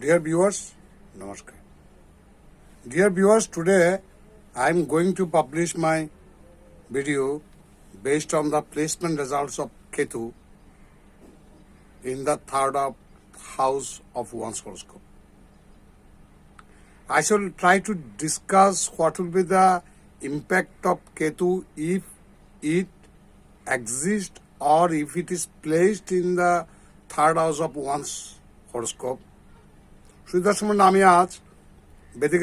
Dear viewers, Namaskar. Dear viewers, today I am going to publish my video based on the placement results of Ketu in the third house of one's horoscope. I shall try to discuss what will be the impact of Ketu if it exists or if it is placed in the third house of one's horoscope. সুদর্শন আমি আজ Vedic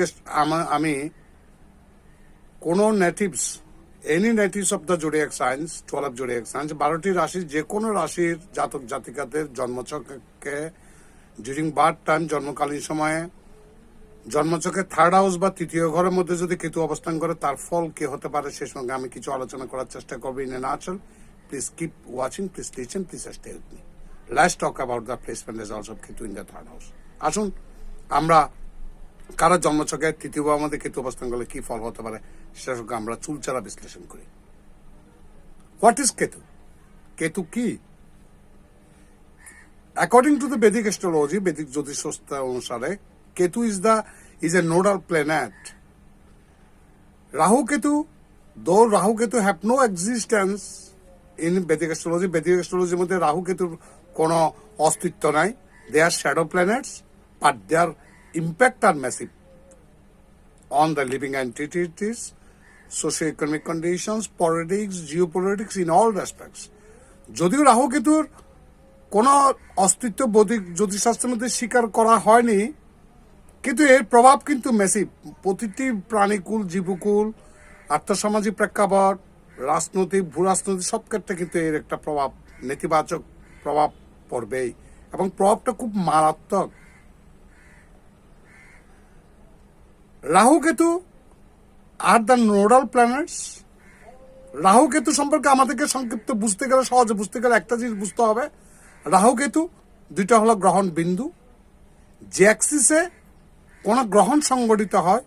আমি কোনো natives any natives of the zodiac science 12 zodiac science 12টি রাশির যে কোনো রাশির জাতক জাতিকাদের জন্মছকে ডিউরিং বার্থ টাইম জন্মকালীন সময়ে জন্মছকে থার্ড হাউস বা তৃতীয় ঘরের মধ্যে যদি কেতু অবস্থান করে তার ফল কি হতে পারে সে সঙ্গে আমি কিছু আলোচনা করার চেষ্টা করব in a nutshell. Please keep watching, please listen, please stay with me. Let's talk about the placement results of Ketu in the third house. আসুন আমরা কারো জন্মছকে তৃতীয় ভাবের মধ্যে কেতু অবস্থান করলে কি ফল হতে পারে সেটা সঙ্গে আমরা চুলচারা বিশ্লেষণ করি। What is Ketu? কেতু কি? অ্যাকর্ডিং টু দ্য বেদিক অ্যাস্ট্রোলজি, বেদিক জ্যোতিষশাস্ত্র অনুসারে Ketu is a nodal planet. Rahu Ketu, though Rahu Ketu have no existence in Vedic astrology, মধ্যে রাহু কেতুর কোনো অস্তিত্ব নাই। They are shadow planets, but their impact are massive on the living entities, socio-economic conditions, politics, geopolitics, in all aspects. যদিও রাহু কেতুর কোনো অস্তিত্ব বৈদিক জ্যোতিষশাস্ত্রের মধ্যে স্বীকার করা হয়নি, কিন্তু এর প্রভাব কিন্তু মেসিভ। প্রতিটি প্রাণীকুল, জীবকুল, আর্থসামাজিক প্রেক্ষাপট, রাজনৈতিক, ভূরাজনৈতিক সব ক্ষেত্রে কিন্তু এর একটা প্রভাব, নেতিবাচক প্রভাব পড়বেই, এবং প্রভাবটা খুব মারাত্মক। Rahu Ketu are the nodal planets. Rahu Ketu সম্পর্কে আমাদেরকে সংক্ষিপ্ত বুঝতে গেলে, সহজে বুঝতে গেলে একটা জিনিস বুঝতে হবে। রাহু কেতু দুইটা হলো গ্রহণ বিন্দু। যে অ্যাক্সিসে কোন গ্রহণ সংগঠিত হয়,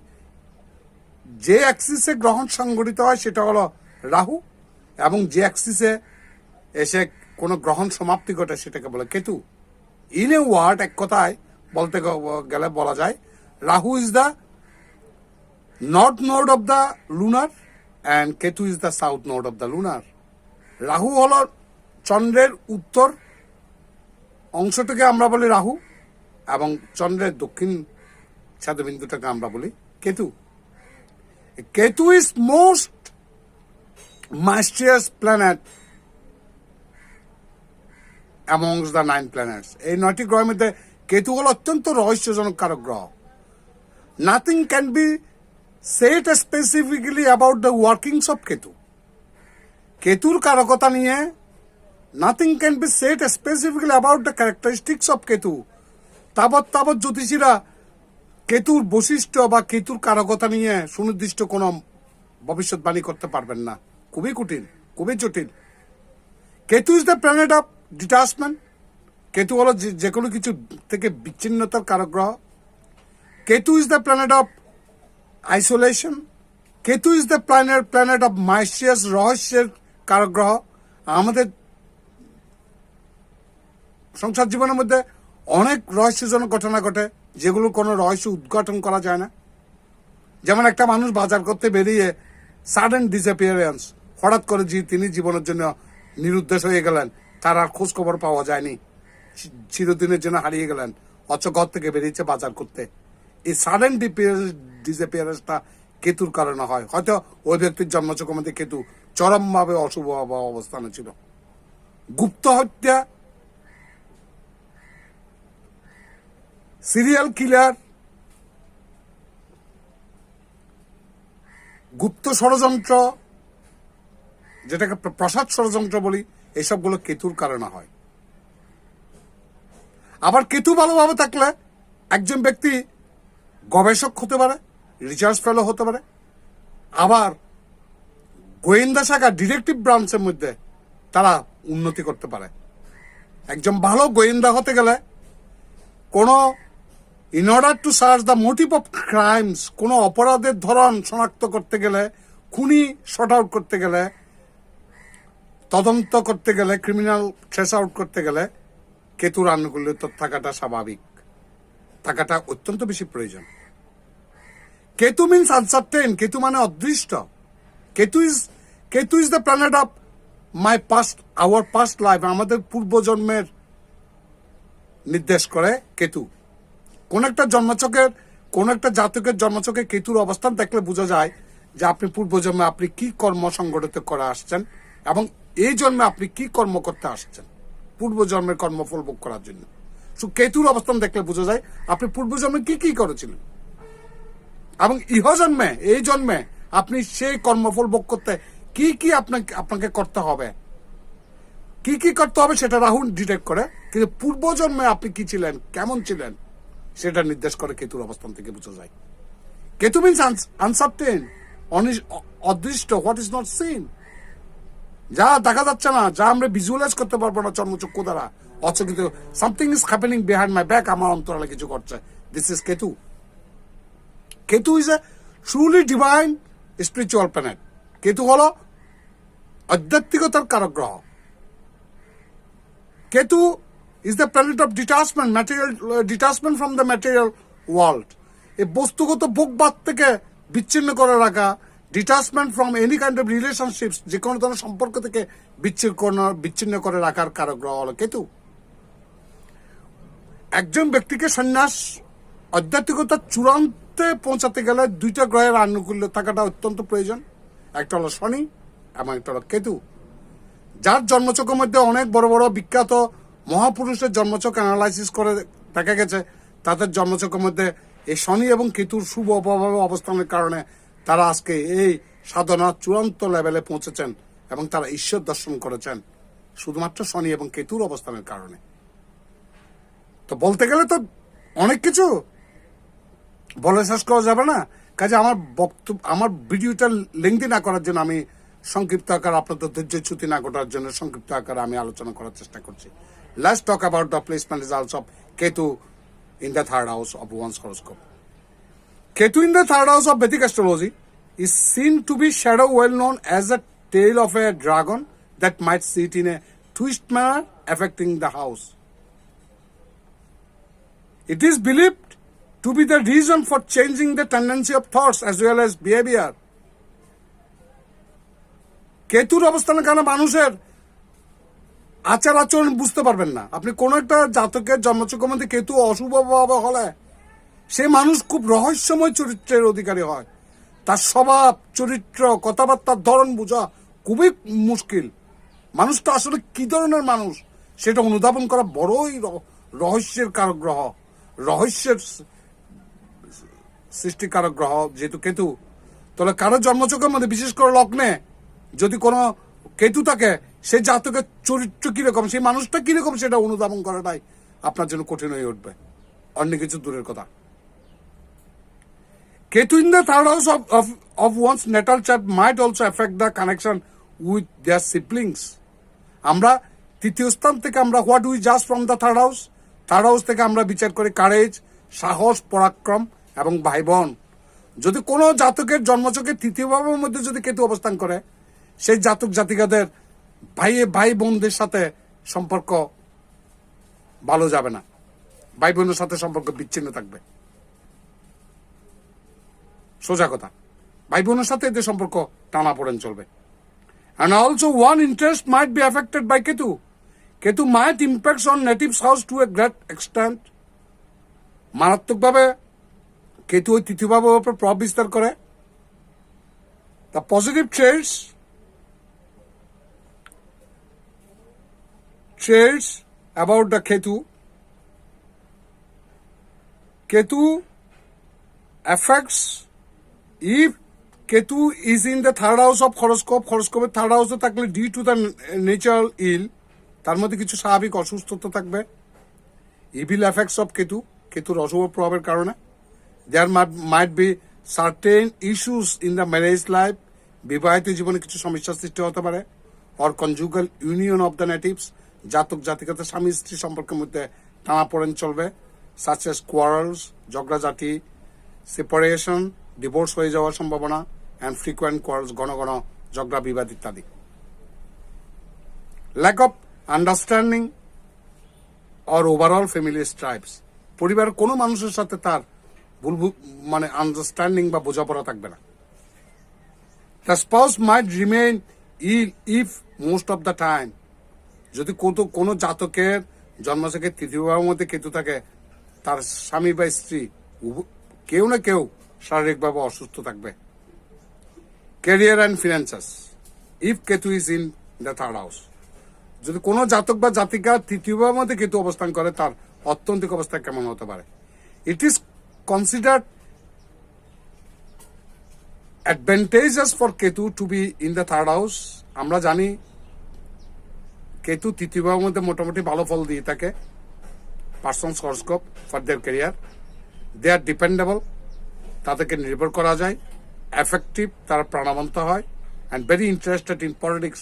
যে অ্যাক্সিসে গ্রহণ সংগঠিত হয় সেটা হলো রাহু, এবং যে অ্যাক্সিসে এসে কোন গ্রহণ সমাপ্তি ঘটে সেটাকে বলে কেতু। ইন এ ওয়ার্ড, এক কথায় বলতে গেলে বলা যায় Rahu is the north node of the lunar and Ketu is the south node of the lunar. Rahu হলো চন্দ্রের উত্তর অংশটাকে আমরা বলি রাহু, এবং চন্দ্রের দক্ষিণ ছাদবিন্দুটাকে আমরা বলি Ketu. Ketu is most mysterious planet amongst the 9 planets. এই 9টি গ্রহের মধ্যে কেতু হল অত্যন্ত রহস্যজনক কারক গ্রহ। Nothing can be said specifically about the workings of Ketu. কেতুর কারকতা নিয়ে nothing can be said specifically about the characteristics of Ketu. তাবৎ জ্যোতিষীরা কেতুর বৈশিষ্ট্য বা কেতুর কারকতা নিয়ে সুনির্দিষ্ট কোন ভবিষ্যৎবাণী করতে পারবেন না। খুবই কঠিন, খুবই জটিল। Ketu is the planet of detachment. Ketu হলো যে কোনো কিছু থেকে বিচ্ছিন্নতার কারক গ্রহ। Ketu is the planet of isolation. Ketu is the planet of mysterious, রহস্যের কারক গ্রহ। আমাদের সংসার জীবনের মধ্যে অনেক রহস্যজনক ঘটনা ঘটে যেগুলো কোনো রহস্য উদ্ঘাটন করা যায় না। যেমন একটা মানুষ বাজার করতে বেরিয়ে সাডেন ডিসঅ্যাপিয়ারেন্স, হঠাৎ করে তিনি জীবনের জন্য নিরুদ্দেশ হয়ে গেলেন, তার আর খোঁজ খবর পাওয়া যায়নি, চিরদিনের জন্য হারিয়ে গেলেন, অথচ ঘর থেকে বেরিয়েছে বাজার করতে। এই সাডেন ডিসঅ্যাপিয়ারেন্সটা কেতুর কারণে হয়। হয়তো ওই ব্যক্তির জন্মছকের মধ্যে কেতু চরমভাবে অশুভ অবস্থানে ছিল। গুপ্ত হত্যা, সিরিয়াল কিলার, গুপ্ত ষড়যন্ত্র, যেটাকে প্রসাদ ষড়যন্ত্র বলি, এসবগুলো কেতুর কারণে হয়। আবার কেতু ভালোভাবে থাকলে একজন ব্যক্তি গবেষক হতে পারে, রিসার্চ ফেলো হতে পারে। আবার গোয়েন্দা শাখা, ডিটেকটিভ ব্রাঞ্চের মধ্যে তারা উন্নতি করতে পারে। একজন ভালো গোয়েন্দা হতে গেলে কোনো in order to search the motive of crimes, কোনো অপরাধের ধরন শনাক্ত করতে গেলে, খুনি শর্ট আউট করতে গেলে, তদন্ত করতে গেলে, ক্রিমিনাল ট্রেস আউট করতে গেলে কেতুর আনুকূল্য থাকাটা স্বাভাবিক। থাকাটা অত্যন্ত বেশি প্রয়োজন। কেতু মিনস আনসার্টেন, কেতু মানে অদৃষ্ট। Ketu is the planet of our past life, আমাদের পূর্বজন্মের নির্দেশ করে কেতু। কোন একটা জাতকের জন্মছকে কেতুর অবস্থান দেখলে বোঝা যায় যে আপনি পূর্বজন্মে আপনি কি কর্ম সংগঠিত করে আসছেন এবং এই জন্মে আপনি কি কর্ম করতে আসছেন পূর্বজন্মের কর্মফল ভোগ করার জন্য। কেতুর অবস্থান দেখলে বোঝা যায় আপনি পূর্বজন্মে কি করেছিলেন এবং ইহজন্মে এই জন্মে আপনি সেই কর্মফল ভোগ করতে কি আপনাকে করতে হবে, কি করতে হবে সেটা রাহু ডিটেক্ট করে, কিন্তু পূর্বজন্মে আপনি কি ছিলেন, কেমন ছিলেন সেটা নির্দেশ করে কেতুর অবস্থান থেকে বোঝা যায়। কেতু মিনস আনসার্টেন, অদৃষ্ট, হোয়াট ইজ নট সিন, যা দেখা যাচ্ছে না, যা আমরা ভিজুয়ালাইজ করতে পারবো না চর্মচক্ষু দ্বারা, অথচ কিন্তু something is happening behind my back, আমার অন্তরালে কিছু করছে। This is Ketu. Ketu is a truly divine spiritual planet. Ketu হলো আধ্যাত্মিকতার কারক গ্রহ। Ketu is the planet of detachment from the material world. এই বস্তুগত ভোগবাদ থেকে বিচ্ছিন্ন করে রাখা, detachment from any kind of relationships, যে কোনো ধরনের সম্পর্ক থেকে বিচ্ছিন্ন করে রাখার কারক গ্রহ হলো কেতু। একজন ব্যক্তিকে সন্ন্যাস আধ্যাত্মিকতার চূড়ান্তে পৌঁছাতে গেলে দুইটা গ্রহের আনুকূল্য থাকাটা অত্যন্ত প্রয়োজন। একটা হলো শনি এবং একটা হলো কেতু। যার জন্মচক্রের মধ্যে অনেক বড় বড় বিখ্যাত মহাপুরুষের জন্মচক অ্যানালাইসিস করে দেখা গেছে তাদের জন্মচক্রের মধ্যে এই শনি এবং কেতুর শুভ অভাবে অবস্থানের কারণে তারা আজকে এই সাধনা চূড়ান্ত লেভেলে পৌঁছেছেন এবং তারা ঈশ্বর দর্শন করেছেন শুধুমাত্র শনি এবং কেতুর অবস্থানের কারণে। তো বলতে গেলে তো অনেক কিছু বলে শেষ করা যাবে না, কাজে আমার ভিডিওটা লেংথি না করার জন্য আমি সংক্ষিপ্ত আকার, আপনাদের ধৈর্যচ্যুতি না ঘটার জন্য সংক্ষিপ্ত আকারে আমি আলোচনা করার চেষ্টা করছি। Let's talk about the placement results of Ketu in the third house of one's horoscope. Ketu in the third house of Vedic astrology is seen to be shadow well known as the tail of a dragon that might sit in a twist manner affecting the house. It is believed to be the reason for changing the tendency of thoughts as well as behavior. কেতুর অবস্থানের কারণে মানুষের আচার আচরণ বুঝতে পারবেন না। আপনি কোন একটা জাতকের জন্মচক্রের মধ্যে কেতু অশুভ হলে সে মানুষ খুব রহস্যময় চরিত্রের অধিকারী হয়। তার স্বভাব, চরিত্র, কথাবার্তার ধরন বোঝা খুবই মুশকিল। মানুষটা আসলে কি ধরনের মানুষ সেটা অনুধাবন করা বড়ই রহস্যের কারক গ্রহ, রহস্যের সৃষ্টিকারক গ্রহ যেহেতু কেতু। তাহলে কারো জন্মচক্রের মধ্যে বিশেষ করে লগ্নে যদি কোনো কেতু থাকে, সেই জাতকের চরিত্র কিরকম, সেই মানুষটা কিরকম সেটা অনুধাবন করাটাই আপনার জন্য কঠিন হয়ে উঠবে, অন্য কিছু দূরের কথা। Ketu in the third house of one's natal chart might also affect the connection with their siblings. আমরা তৃতীয় স্থান থেকে আমরা হোয়াট উই জাজ ফ্রম দ্য থার্ড হাউস থেকে আমরা বিচার করি কারেজ, সাহস, পরাক্রম এবং ভাই বোন। যদি কোনো জাতকের জন্মচক্রের তৃতীয় ভাবের মধ্যে যদি কেতু অবস্থান করে, সেই জাতক জাতিকাদের ভাই বোনদের সাথে সম্পর্ক ভালো যাবে না, ভাই বোনের সাথে সম্পর্ক বিচ্ছিন্ন থাকবে। সোজা কথা, ভাই বোনের সাথে এদের সম্পর্ক টানাপোড়েন চলবে। And also one interest might be affected by Ketu. Ketu might impact on natives house to a great extent. মারাত্মকভাবে কেতু ওই তৃতীয় ভাবের উপর প্রভাব বিস্তার করে। The positive traits about the Ketu affects, if Ketu is in the third house of horoscope third হাউসে থাকলে ডিউ টু দ্য নেচারাল ইল, তার মধ্যে কিছু স্বাভাবিক অসুস্থতা থাকবে। ইভিল এফেক্টস অফ কেতুর অশুভ প্রভাবের কারণে there might be certain issues in the marriage life, বিবাহিত জীবনে কিছু সমস্যার সৃষ্টি হতে পারে। Or conjugal union of the natives, জাতক জাতিকাতে স্বামী স্ত্রী সম্পর্কের মধ্যে টানাপোড়েন চলবে। সাচ এস কোয়ারেলস, ঝগড়াঝাটি, সেপারেশন, ডিভোর্স হয়ে যাওয়ার সম্ভাবনা, অ্যান্ড ফ্রিকুয়েন্ট কোয়ারেলস, ঘন ঘন ঝগড়া বিবাদ ইত্যাদি। Lack of understanding or overall family strives, পরিবারের কোনো মানুষের সাথে তার মানে আন্ডারস্ট্যান্ডিং বা বোঝাপড়া থাকবে না। The spouse might remain ill if most of the time, যদি কোনো জাতকের জন্ম থেকে তৃতীয় ভাবের মধ্যে কেতু থাকে, তার স্বামী বা স্ত্রী কেউ না কেউ শারীরিকভাবে অসুস্থ থাকবে। Career and finances if Ketu is in the third house, যদি কোনো জাতক বা জাতিকা তৃতীয় ভাবের মধ্যে কেতু অবস্থান করে, তার অর্থনৈতিক অবস্থা কেমন হতে পারে? It is considered advantageous for Ketu to be in the third house. আমরা জানি কেতু তৃতীয় ভাবের মধ্যে মোটামুটি ভালো ফল দিয়ে থাকে। Persons horoscope for their career, they are dependable, তাদেরকে নির্ভর করা যায়, এফেক্টিভ, তারা প্রাণবন্ত হয়, and very interested in politics,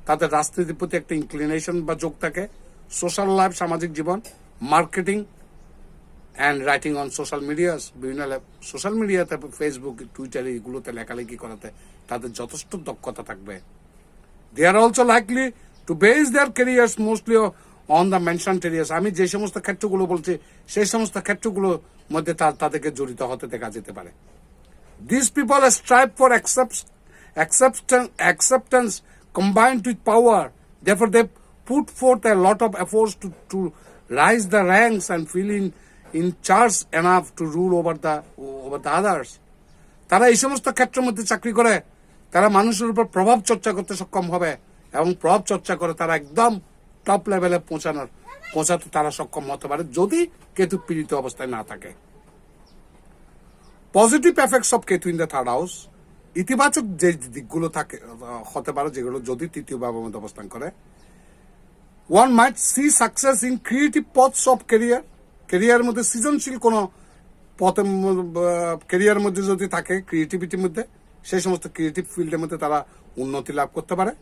তাদের রাজনীতির প্রতি একটা ইনক্লিনেশন বা যোগ থাকে, সোশ্যাল লাইফ, সামাজিক জীবন, marketing and writing on social medias, বিভিন্ন সোশ্যাল মিডিয়াতে, ফেসবুক, টুইটারে, এগুলোতে লেখালেখি করাতে তাদের যথেষ্ট দক্ষতা থাকবে। They are also likely to base their careers mostly on the mentioned areas. আমি যে সমস্ত ক্ষেত্রগুলো বলছি সেই সমস্ত ক্ষেত্রগুলোর মধ্যে তাদেরকে জড়িত হতে দেখা যেতে পারে। These people strive for acceptance combined with power. Therefore, they put forth a lot of efforts to rise the ranks and feel in charge enough to rule over the others. তারা এই সমস্ত ক্ষেত্রের মধ্যে চাকরি করে, তারা মানুষের উপর প্রভাব চর্চা করতে সক্ষম হবে, এবং প্রভাব চর্চা করে তারা একদম টপ লেভেলে পৌঁছাতে তারা সক্ষম হতে পারে, যদি কেতু পীড়িত অবস্থায় না থাকে। Positive effects of Ketu in the third house, ইতিবাচক যে দিকগুলো থাকে হতে পারে যেগুলো যদি তৃতীয় ভাবের মধ্যে অবস্থান করে। One might see success in creative paths of career, ক্যারিয়ারের মধ্যে সৃজনশীল কোনো পথের ক্যারিয়ারের মধ্যে যদি থাকে, ক্রিয়েটিভিটির মধ্যে, সেই সমস্ত ক্রিয়েটিভ ফিল্ডের মধ্যে তারা উন্নতি লাভ করতে পারে।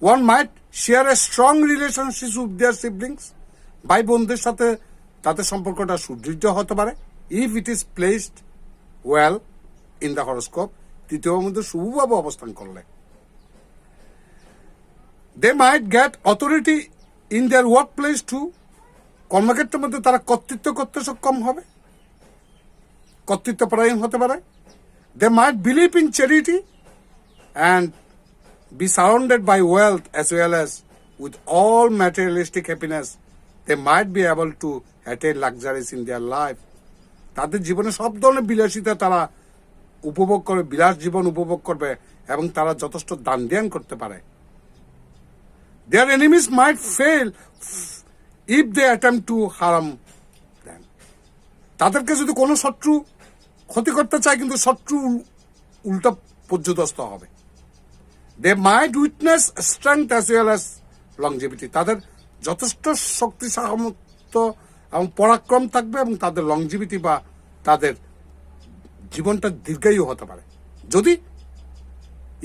One might share a strong relationship with their siblings, ভাই বোনদের সাথে তাদের সম্পর্কটা সুদৃঢ় হতে পারে। If it is placed well in the horoscope, তৃতীয় মধ্যে শুভভাবে অবস্থান করলে। They might get authority in their work place too, কর্মক্ষেত্রের মধ্যে তারা কর্তৃত্ব করতে সক্ষম হবে, কর্তৃত্বপরায়ণ হতে পারে। They might believe in charity and be surrounded by wealth as well as with all materialistic happiness. They might be able to attain luxuries in their life. তাদের জীবনে সব ধরনের বিলাসিতা তারা উপভোগ করবে, বিলাস জীবন উপভোগ করবে, এবং তারা যথেষ্ট দান ধ্যান করতে পারে। Their enemies might fail if they attempt to harm them. তাদেরকে যদি কোনো শত্রু ক্ষতি করতে চায়, কিন্তু শত্রু উল্টা পর্যদস্ত হবে। They might witness strength as well as longevity. তাদের যথেষ্ট শক্তি, সামর্থ্য এবং পরাক্রম থাকবে, এবং তাদের লংজিভিটি বা তাদের জীবনটা দীর্ঘায়ু হতে পারে, যদি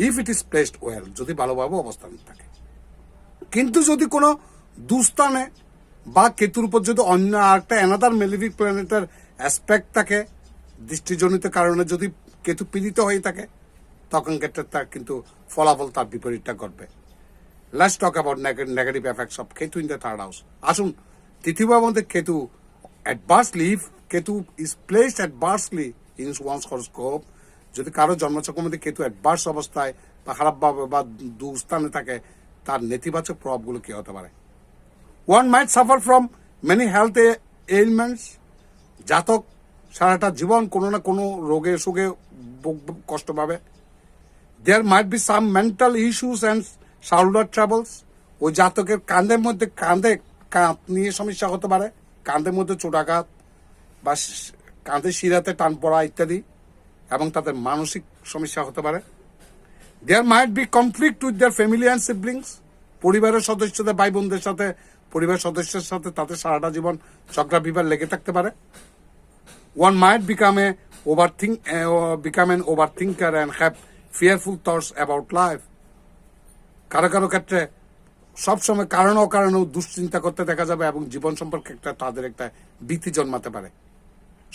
if it is placed well, যদি ভালোভাবে অবস্থান থাকে। কিন্তু যদি কোনো দুস্থানে বা কেতুর উপর যদি অন্য আরেকটা অ্যানাদার মেলিফিক প্ল্যানেটের অ্যাসপেক্ট থাকে, দৃষ্টিজনিত কারণে যদি কেতু পীড়িত হয়ে থাকে, তখন ক্ষেত্রে তার কিন্তু ফলাফল তার বিপরীতটা ঘটবে। Let's talk about negative effects of Ketu in the third house. আসুন, তৃতীয় ভাবের মধ্যে Ketu adversely, if Ketu is placed adversely in one's horoscope, যদি কারো জন্মচক্রের মধ্যে কেতু অ্যাডভার্স অবস্থায় বা খারাপভাবে বা দুস্থানে থাকে, তার নেতিবাচক প্রভাবগুলো কি হতে পারে? One might suffer from many health elements, জাতক সারাটা জীবন কোনো না কোনো রোগে সুগে কষ্ট পাবে। There might be some mental issues and shoulder troubles. ওই জাতকের কাঁধের মধ্যে কাঁধ নিয়ে সমস্যা হতে পারে, কাঁধের মধ্যে চোটাঘাত বা কাঁধে শিরাতে টান পড়া ইত্যাদি, এবং তাদের মানসিক সমস্যা হতে পারে। There might be conflict with their family and siblings. পরিবারের সদস্যদের, ভাই বোনদের সাথে, পরিবার সদস্যের সাথে তাদের সারাটা জীবন ঝগড়া বিবাদ লেগে থাকতে পারে। One might become an overthinker and have fearful thoughts about life. কারো কারো ক্ষেত্রে সবসময় কারণ অকারণেও দুশ্চিন্তা করতে দেখা যাবে, এবং জীবন সম্পর্কে তাদের একটা ভীতি জন্মাতে পারে।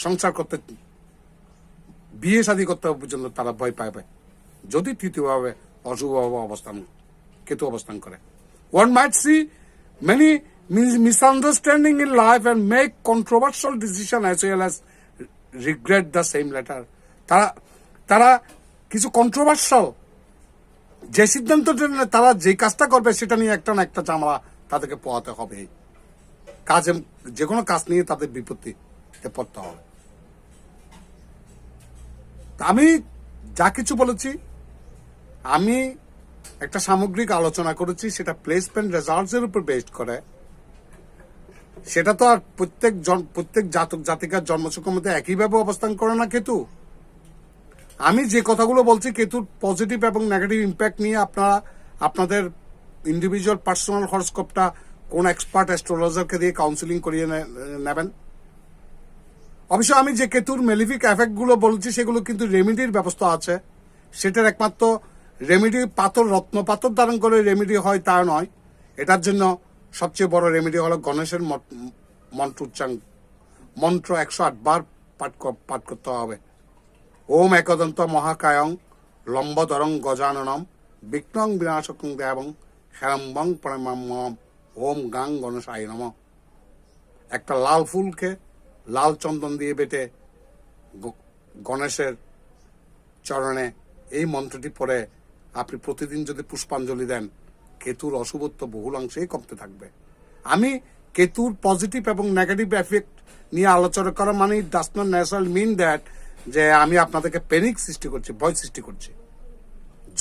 সংসার করতে, বিয়ে শাদী করতে পর্যন্ত তারা ভয় পাবে, যদি তৃতীয়ভাবে অশুভভাবে কেতু অবস্থান করে। One might see many misunderstanding in life and make controversial decision as well as regret the same later. তারা কিছু কন্ট্রোভার্সাল যে সিদ্ধান্ত তারা যে কাজটা করবে সেটা নিয়ে একটা না একটা ঝামেলা তাদেরকে পোহাতে হবে। কাজে যে কোনো কাজ নিয়ে তাদের বিপত্তিতে পড়তে হবে। আমি যা কিছু বলেছি, আমি একটা সামগ্রিক আলোচনা করেছি, সেটা প্লেসমেন্ট রেজাল্টস এর উপর বেসড করে। সেটা তো আর প্রত্যেক জাতক জাতিকার জন্মছকের মধ্যে একইভাবে অবস্থান করে না কেতু। আমি যে কথাগুলো বলছি কেতুর পজিটিভ এবং নেগেটিভ ইম্প্যাক্ট নিয়ে আপনারা আপনাদের ইন্ডিভিজুয়াল পার্সোনাল হরস্কোপটা কোন এক্সপার্ট অ্যাস্ট্রোলজারকে দিয়ে কাউন্সিলিং করিয়ে নেবেন। অবশ্য আমি যে কেতুর মেলিফিক এফেক্ট গুলো বলছি সেগুলো কিন্তু রেমিডির ব্যবস্থা আছে। সেটার একমাত্র রেমিডি পাথর, রত্ন পাথর ধারণ করে রেমিডি হয় তা নয়। এটার জন্য সবচেয়ে বড় রেমিডি হলো গণেশের মন্ত্র 108 বার পাঠ করতে হবে। ওম একদন্ত মহাকায়ং লম্বদরং গজাননম বিঘ্নং বিনাশকং দেবং হেরম্বং পরমাম্মম ওম গাং গণেশায় নম। একটা লাল ফুলকে লাল চন্দন দিয়ে বেটে গণেশের চরণে এই মন্ত্রটি পড়ে আপনি প্রতিদিন যদি পুষ্পাঞ্জলি দেন, কেতুর অশুভত্ব বহুলাংশেই কমতে থাকবে। আমি কেতুর পজিটিভ এবং নেগেটিভ এফেক্ট নিয়ে আলোচনা করা মানে does not necessarily mean that যে আমি আপনাদেরকে প্যানিক সৃষ্টি করছি, ভয় সৃষ্টি করছি।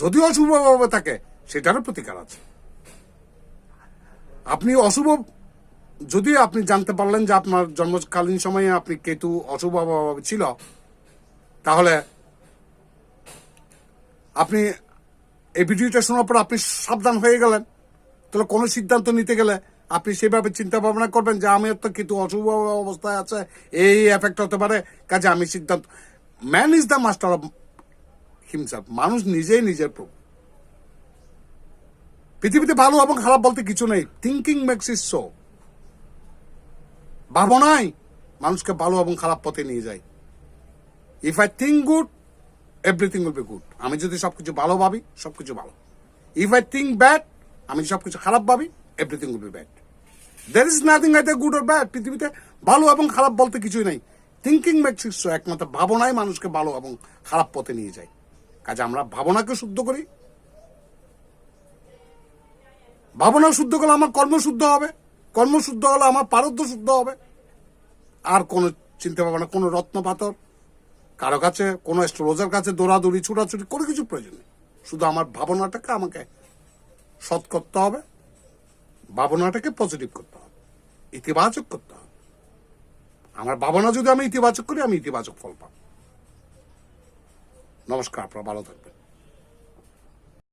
যদি অশুভভাবে থাকে সেটারও প্রতিকার আছে। আপনি অশুভ যদি আপনি জানতে পারলেন যে আপনার জন্মকালীন সময়ে আপনি কেতু অশুভভাবে ছিল, তাহলে আপনি এই ভিডিওটা শোনার পর আপনি সাবধান হয়ে গেলেন। তাহলে কোনো সিদ্ধান্ত নিতে গেলে আপনি সেভাবে চিন্তা ভাবনা করবেন যে আমি তো কেতু অশুভ অবস্থায় আছে, এই এফেক্ট হতে পারে, কাজে আমি সিদ্ধান্ত। Man is the master of himself. মানুষ নিজেই নিজের প্রভু। পৃথিবীতে ভালো এবং খারাপ বলতে কিছু নেই। Thinking makes it so. ভাবনাই মানুষকে ভালো এবং খারাপ পথে নিয়ে যায়। If I think good, everything will be good. আমি যদি সবকিছু ভালো ভাবি, সবকিছু ভালো। ইফ আই থিঙ্ক ব্যাড, আমি সবকিছু খারাপ ভাবি, everything will be bad. There is nothing either good or bad. পৃথিবীতে ভালো এবং খারাপ বলতে কিছুই নেই। Thinking makes it so. একমাত্র ভাবনাই মানুষকে ভালো এবং খারাপ পথে নিয়ে যায়। কাজে আমরা ভাবনাকে শুদ্ধ করি। ভাবনা শুদ্ধ করলে আমার কর্ম শুদ্ধ হবে। কর্ম শুদ্ধ হলে আমার পারদ্য শুদ্ধ হবে। আর কোনো চিন্তা ভাবনা, কোনো রত্ন পাথর, কারো কাছে, কোনো অ্যাস্ট্রোলজার কাছে দৌড়াদৌড়ি ছুটাছুটি কোনো কিছু প্রয়োজন নেই। শুধু আমার ভাবনাটাকে আমাকে সৎ করতে হবে, ভাবনাটাকে পজিটিভ করতে হবে, ইতিবাচক করতে হবে। আমার ভাবনা যদি আমি ইতিবাচক করি, আমি ইতিবাচক ফল পাব। নমস্কার, আপনারা ভালো থাকবেন।